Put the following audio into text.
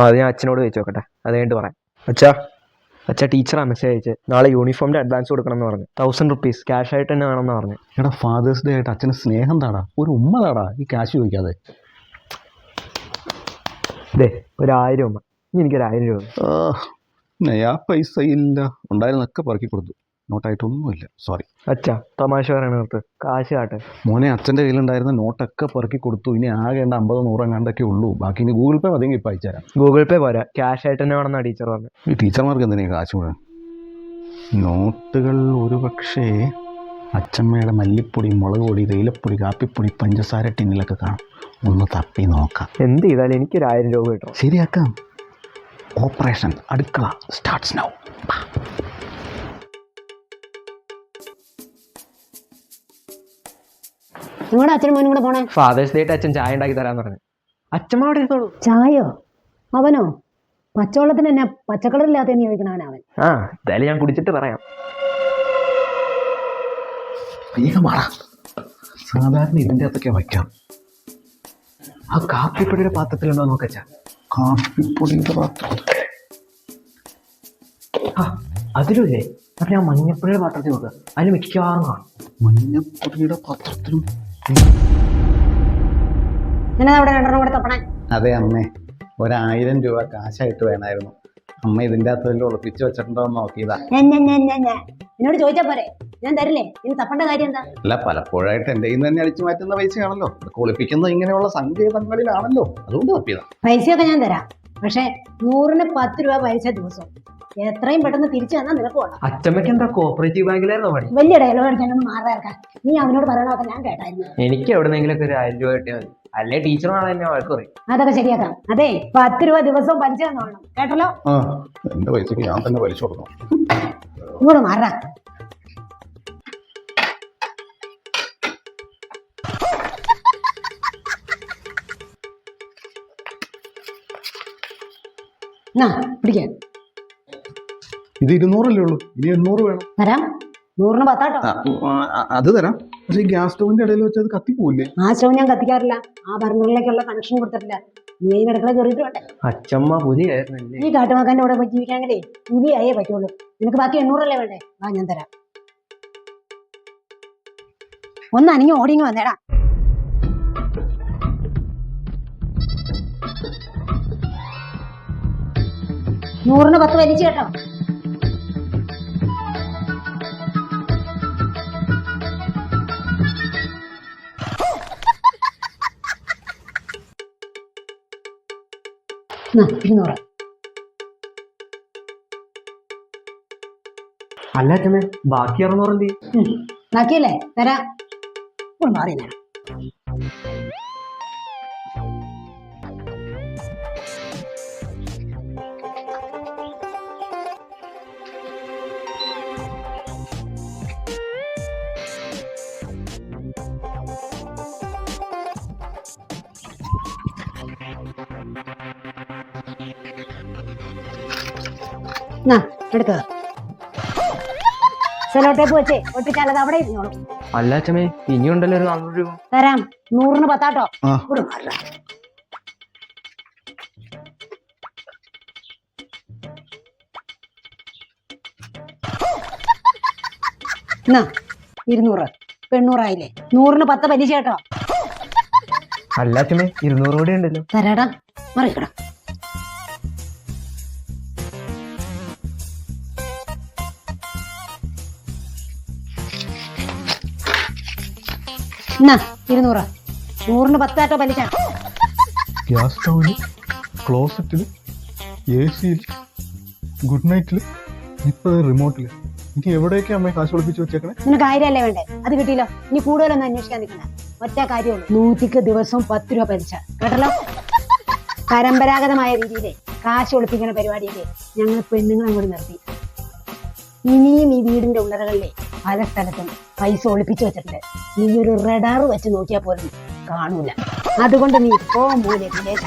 അത് ഞാൻ അച്ഛനോട് ചോദിച്ചു നോക്കട്ടെ, അത് കഴിഞ്ഞിട്ട് പറയാം. അച്ഛാ ടീച്ചറാ മെസ്സേജ് അയച്ച് നാളെ യൂണിഫോമിൻ്റെ അഡ്വാൻസ് കൊടുക്കണം എന്ന് പറഞ്ഞു. 1000 rupees ക്യാഷ് ആയിട്ട് തന്നെ വേണമെന്ന് പറഞ്ഞു. എടാ ഫാദേഴ്സ് ഡേ ആയിട്ട് അച്ഛന് സ്നേഹം താടാ, ഒരു ഉമ്മ താടാ, ഈ ക്യാഷ് ചോദിക്കാതെ. ഒരു 1000 ഉമ്മ, എനിക്കൊരു 1000 രൂപ. നയാ പൈസ ഇല്ല, ഉണ്ടായിരുന്നൊക്കെ പറക്കി കൊടുത്തു, നോട്ടായിട്ടൊന്നുമില്ല. സോറി അച്ഛാ, തമാശ പറയണ നിർത്ത്, കാശ് കാട്ടെ. മോനെ അച്ഛൻ്റെ കയ്യിലുണ്ടായിരുന്ന നോട്ടൊക്കെ പറക്കി കൊടുത്തു. ഇനി ആകേണ്ട 50-100 എങ്ങാണ്ടൊക്കെ ഉള്ളൂ. ബാക്കി ഇനി ഗൂഗിൾ പേ മതി, ഇപ്പം അയച്ചു തരാം. ഗൂഗിൾ പേ പോരാ, ക്യാഷ് ആയിട്ട് തന്നെ വേണമെന്നാണ് ടീച്ചർ പറഞ്ഞു. ഈ ടീച്ചർമാർക്ക് എന്തിനാ കാശ് മുഴുവൻ? നോട്ടുകൾ ഒരു പക്ഷേ അച്ചമ്മയുടെ മല്ലിപ്പൊടി, മുളക് പൊടി, തേയിലപ്പൊടി, കാപ്പിപ്പൊടി, പഞ്ചസാര ടിന്നിലൊക്കെ കാണും. ഒന്ന് തപ്പി നോക്കാം. എന്ത് ചെയ്താലും എനിക്കൊരു 1000 രൂപ കിട്ടും. ശരിയാക്കാം. ഓപ്പറേഷൻ അടുക്കള സ്റ്റാർട്ട്സ് നൗ. നിങ്ങളുടെ അച്ഛനും മോനും കൂടെ പോണേ? ഫാദേഴ്സ് ഡേ ആയിട്ട് അച്ഛൻ ചായ ഉണ്ടാക്കി തരാന്ന് പറഞ്ഞു. അച്ഛമ്മ അവിടെ ഇരുത്തോളൂ. ചായയോ? അവനോ? പച്ചവെള്ളത്തിന് എന്നെ പച്ചക്കളറില്ലാത്തതെന്ന് ചോദിക്കണവനവൻ. എന്തായാലും ഞാൻ കുടിച്ചിട്ട് പറയാം. സാധാരണ ഇതിൻ്റെ അകത്തൊക്കെ വയ്ക്കാം. ആ കാപ്പിപ്പൊടിയുടെ പാത്രത്തിലുണ്ടോ നോക്കച്ചാ? കാപ്പിപ്പൊടിയുടെ പാത്രം അതിലല്ലേ? അപ്പൊ ഞാൻ മഞ്ഞപ്പൊടിയുടെ പാത്രത്തിൽ നോക്കുക, അതിന് മിക്കവാറും കാണും. മഞ്ഞപ്പൊടിയുടെ പാത്രത്തിലും. അവിടെ 2 കൂടെ തപ്പണേ. അതെ അമ്മേ, 1000 രൂപ കാശായിട്ട് വേണമായിരുന്നു. അമ്മ ഇതിൻ്റെ അകത്ത് ഒളിപ്പിച്ച് വെച്ചിട്ടുണ്ടോ എന്ന് നോക്കിയതാ. എന്നോട് ചോദിച്ചാ പോരെ, ഞാൻ തരില്ലേ? ഇനി തപ്പേണ്ട കാര്യം എന്താ? അല്ല, പലപ്പോഴായിട്ട് എൻ്റെ കയ്യിൽ നിന്ന് തന്നെ അടിച്ചു മാറ്റുന്ന പൈസയാണല്ലോ. ഒളിപ്പിക്കുന്നത് ഇങ്ങനെയുള്ള സങ്കേതങ്ങളിലാണല്ലോ, അതുകൊണ്ട് തപ്പിയതാ. പൈസയൊക്കെ ഞാൻ തരാം, പക്ഷെ 100-ന് 10 രൂപ പൈസ ദിവസം എത്രയും പെട്ടെന്ന് തിരിച്ചു തന്നാൽ നിനക്ക് വേണം. അച്ഛമ്മയ്ക്ക് എന്താ കോപ്പറേറ്റീവ് ബാങ്കിലായിരുന്നോ പണി? വലിയ ഡയലോഗ് അടിക്കാനൊന്നും മാറാർക്കാൻ. നീ അവനോട് പറയണമൊക്കെ ഞാൻ കേട്ടായിരുന്നു. എനിക്ക് എവിടെന്നെങ്കിലൊക്കെ ഒരു 1000 രൂപ കിട്ടിയാൽ മതി, അല്ലെ ടീച്ചറാണ് എന്നെ വഴക്ക് പറയും. അതൊക്കെ ശരിയാക്കാം. അതെ, 10 രൂപ ദിവസവും പലിശ തന്നോളണം, കേട്ടല്ലോ? എന്റെ പൈസക്ക് ഞാൻ തന്നെ പലിശ കൊടുക്കണം. ഇങ്ങോട്ട് മാറാ. പിടിക്കാൻ. ഇത് 200 അല്ലേ ഉള്ളൂ, ഇനി 800 വേണം. തരാം. 100-ന് 10 അത് തരാം. പക്ഷെ ഈ ഗ്യാസ് സ്റ്റൗവിന്റെ ഇടയിൽ വെച്ച് അത് കത്തിപ്പോവില്ലേ? ആ സ്റ്റൗ ഞാൻ കത്തിക്കാറില്ല. ആ ബർണറിലേക്കുള്ള കണക്ഷൻ കൊടുത്തിട്ടില്ല. നീ അടുക്കള കയറിയിട്ട് വേണ്ടേ? അച്ഛമ്മ പുലിയായിരുന്നല്ലേ? ഈ കാട്ടുമാക്കാന്റെ കൂടെ പോയി ജീവിക്കാമെങ്കിലേ പുലിയായേ പറ്റുള്ളൂ. നിനക്ക് ബാക്കി 800 അല്ലേ വേണ്ടേ? ഞാൻ തരാം. ഒന്ന് അനങ്ങി ഓടിങ്ങി വന്നേടാ. നൂറിന് 10 വലിച്ചു കേട്ടോ. അല്ല അച്ഛമ്മേ, ബാക്കി 600 എന്ത് ചെയ്യും? ബാക്കിയല്ലേ തരാം. മാറി എടുക്ക. സെലോ ടേപ്പ് വെച്ചേ ഒട്ടിച്ചാലത് അവിടെ ഇരുന്നോളൂ. അല്ല അച്ഛമ്മേ, ഇനിയുണ്ടല്ലോ ഒരു 400 രൂപ. തരാം. 100-ന് 10 കേട്ടോ. എന്നാ 200. 800 ആയില്ലേ? 100-ന് 10 പലിശ കേട്ടോ. അല്ല അച്ഛമ്മേ, 200 കൂടെ ഉണ്ടല്ലോ. തരാടാ, മറിക്കടാ. എന്നാ 200. 100-ന് 10 കേട്ടോ പലിശ. ഗ്യാസ് സ്റ്റൗവില്, ക്ലോസറ്റില്, AC-യിൽ, ഗുഡ് നൈറ്റില്, ഇപ്പൊ റിമോട്ടില്. ഇനി എവിടെയൊക്കെ അമ്മ കാശ് ഒളിപ്പിച്ച് വെച്ചേക്കണേ? നിനക്ക് 1000 അല്ലേ വേണ്ടേ? അത് കിട്ടിയില്ലോ. ഇനി കൂടുതലൊന്നും അന്വേഷിക്കാൻ നിൽക്കണ്ട. ഒറ്റ കാര്യമുള്ളൂ, 100-ക്ക് ദിവസവും 10 രൂപ പലിശ, കേട്ടല്ലോ? പരമ്പരാഗതമായ രീതിയിലെ കാശ് ഒളിപ്പിക്കുന്ന പരിപാടിയൊക്കെ ഞങ്ങൾ പെണ്ണുങ്ങൾ അങ്ങോട്ട് നിർത്തി. ഇനിയും ഈ വീടിന്റെ ഉള്ളറകളിലെ പല സ്ഥലത്തും പൈസ ഒളിപ്പിച്ചു വെച്ചിട്ടുണ്ട്. നീ ഒരു റഡാർ വെച്ച് നോക്കിയാൽ പോലും കാണൂല. അതുകൊണ്ട് നീ ഇപ്പോ മോനെ വിദേശ